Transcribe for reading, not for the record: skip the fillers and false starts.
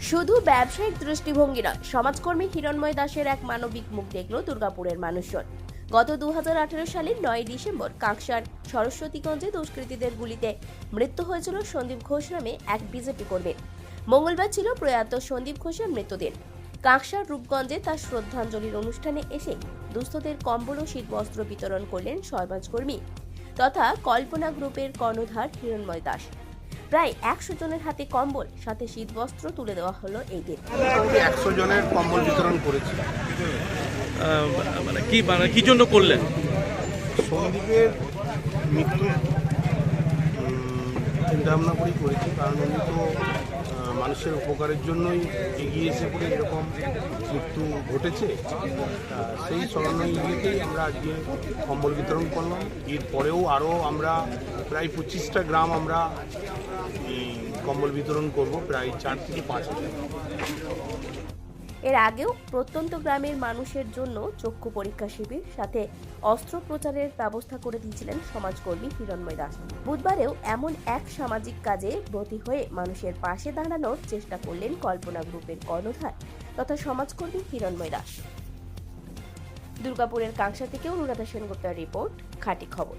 শুধু ব্যবসায়িক দৃষ্টিভঙ্গি নয়, সমাজকর্মী হিরণময় দাসের এক মানবিক মুখ দেখল দুর্গাপুরের মানুষজন। গত 2018 সালের 9 ডিসেম্বর কাঁকসার সরস্বতীগঞ্জে দুষ্কৃতীদের গুলিতে মৃত্যু হয়েছিল সন্দীপ ঘোষ নামে এক বিজেপি কর্মীর। মঙ্গলবার ছিল প্রয়াত সন্দীপ ঘোষের মৃত্যুদিন। কাঁকসার রূপগঞ্জে তার শ্রদ্ধাঞ্জলির অনুষ্ঠানে এসে দুস্থদের কম্বল ও শীতবস্ত্র বিতরণ করলেন সমাজকর্মী তথা কল্পনা গ্রুপের কর্ণধার হিরণময় দাস। প্রায় 100 জনের হাতে কম্বল সাথে শীতবস্ত্র তুলে দেওয়া হলো এই দিন। 100 জনের কম্বল বিতরণ করেছি। কি জন্য করলেন? সন্দীপের মৃত্যু চিন্তাভাবনা করেই করেছি, কারণ উনি তো মানুষের উপকারের জন্যই এগিয়ে এসে পড়ে এরকম মৃত্যু ঘটেছে। সেই স্মরণীয় ইয়েতেই আমরা আজকে কম্বল বিতরণ করলাম। এরপরেও আরও আমরা প্রায় 25টা গ্রাম আমরা কম্বল বিতরণ করব, প্রায় 4 থেকে 5 হাজার। এর আগেও প্রত্যন্ত গ্রামের মানুষের জন্য চক্ষু পরীক্ষা শিবির সাথে অস্ত্রোপচারের ব্যবস্থা করে দিয়েছিলেন সমাজকর্মী হিরণময় দাস। বুধবারেও এমন এক সামাজিক কাজে ব্রতী হয়ে মানুষের পাশে দাঁড়ানোর চেষ্টা করলেন কল্পনা গ্রুপের কর্ণধার তথা সমাজকর্মী হিরণময় দাস। দুর্গাপুরের কাঁকসা থেকে অনুরাধা সেনগুপ্তের রিপোর্ট, খাঁটি খবর।